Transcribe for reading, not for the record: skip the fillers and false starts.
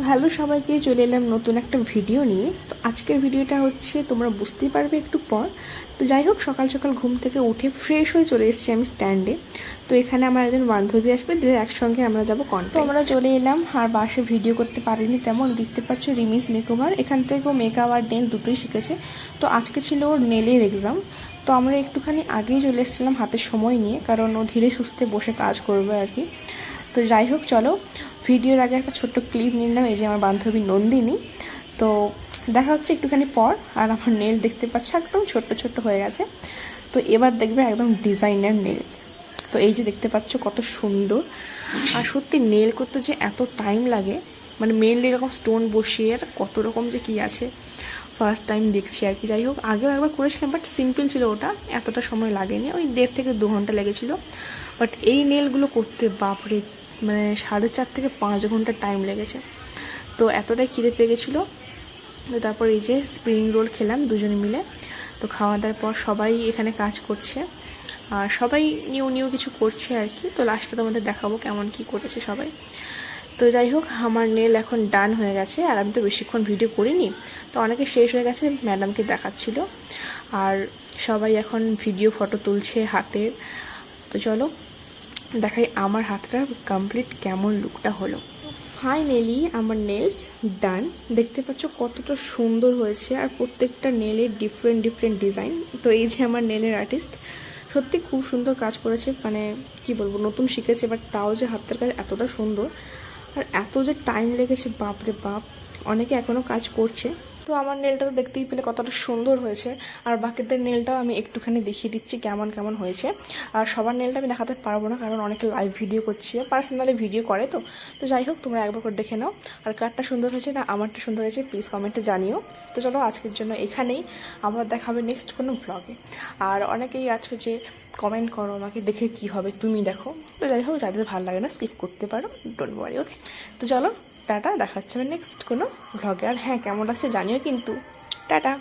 Hello সবাইকে, চলে এলাম নতুন একটা ভিডিও নিয়ে। তো আজকের ভিডিওটা হচ্ছে তোমরা বুঝতেই পারবে একটু পর। তো যাই হোক, সকাল সকাল ঘুম থেকে উঠে ফ্রেশ হয়ে চলে এসেছি আমি স্ট্যান্ডে। তো এখানে আমার একজন বান্ধবী আসবে, দিয়ে একসঙ্গে আমরা যাবো কন্টেন্ট। তো আমরা চলে এলাম, আর বাসে ভিডিও করতে পারিনি তেমন। দেখতে পাচ্ছ রিমিস মেকওভার, এখান থেকেও মেকআপ আর নেল দুটোই শিখেছে। তো আজকে ছিল ওর নেলের এক্সাম। তো আমরা একটুখানি আগেই চলে এসেছিলাম হাতে সময় নিয়ে, কারণ ও ধীরে সুস্থে বসে কাজ করবে আর কি। তো যাই হোক, চলো ভিডিওর আগে একটা ছোট্ট ক্লিপ নিলাম। এই যে আমার বান্ধবী নন্দিনী। তো দেখা হচ্ছে একটুখানি পর। আর আমার নেল দেখতে পাচ্ছ একদম ছোট্ট ছোট্ট হয়ে গেছে। তো এবার দেখবে একদম ডিজাইনার নেলস। তো এই যে দেখতে পাচ্ছ কত সুন্দর। আর সত্যি নেল করতে যে এত টাইম লাগে, মানে মেনলি এরকম স্টোন বসিয়ে কত রকম যে কী আছে, ফার্স্ট টাইম দেখছি আর কি। যাই হোক, আগেও একবার করেছিলাম, বাট সিম্পল ছিল ওটা, এতটা সময় লাগেনি, ওই 1.5 থেকে 2 ঘন্টা লেগেছিলো। বাট এই নেলগুলো করতে বাপরে, মানে 4.5 থেকে 5 ঘন্টা টাইম লেগেছে। তো এতটাই খিদে পেয়ে গেছিলো। তো তারপর এই যে স্প্রিং রোল খেলাম দুজনে মিলে। তো খাওয়া দাওয়ার পর সবাই এখানে কাজ করছে, আর সবাই নিউ কিছু করছে আর কি। তো লাস্টে তোমাদের দেখাবো কেমন কি করেছে সবাই। তো যাই হোক, আমার নেল এখন ডান হয়ে গেছে। আর আমি তো বেশিক্ষণ ভিডিও করিনি, তো অনেকে শেষ হয়ে গেছে, ম্যাডামকে দেখাচ্ছিল। আর সবাই এখন ভিডিও ফটো তুলছে হাতের। তো চলো দেখাই আমার হাতটা কমপ্লিট কেমন লুকটা হলো। ফাইনালি আমার নেলস ডান। দেখতে পাচ্ছ কতটা সুন্দর হয়েছে, আর প্রত্যেকটা নেলের ডিফারেন্ট ডিজাইন। তো এই যে আমার নেলের আর্টিস্ট, সত্যি খুব সুন্দর কাজ করেছে। মানে কি বলবো, নতুন শিখেছে, বাট তাও যে হাতের কাজ এতটা সুন্দর, আর এত যে টাইম লেগেছে, বাপরে বাপ। অনেকে এখনও কাজ করছে। তো আমার নেলটা তো দেখতেই পেলে কতটা সুন্দর হয়েছে। আর বাকিদের নেলটাও আমি একটুখানি দেখিয়ে দিচ্ছি কেমন কেমন হয়েছে। আর সবার নেলটা আমি দেখাতে পারবো না, কারণ অনেকে লাইভ ভিডিও করছে, পার্সোনালি ভিডিও করে। তো যাই হোক, তোমরা একবার করে দেখে নাও। আর কারটা সুন্দর হয়েছে না আমারটা সুন্দর হয়েছে প্লিজ কমেন্টে জানিও। তো চলো আজকের জন্য এখানেই, আবার দেখা হবে নেক্সট কোনো ভ্লগে। আর অনেকেই আছো যে কমেন্ট করো আমাকে দেখে কি হবে, তুমি দেখো। তো যাই হোক, যাদের ভালো লাগে না স্কিপ করতে পারো, ডোন্ট ওয়ারি, ওকে। তো চলো টাটা, দেখা হচ্ছে নেক্সট কোনো ভ্লগে। আর হ্যাঁ, কেমন লাগছে জানিও কিন্তু। টাটা।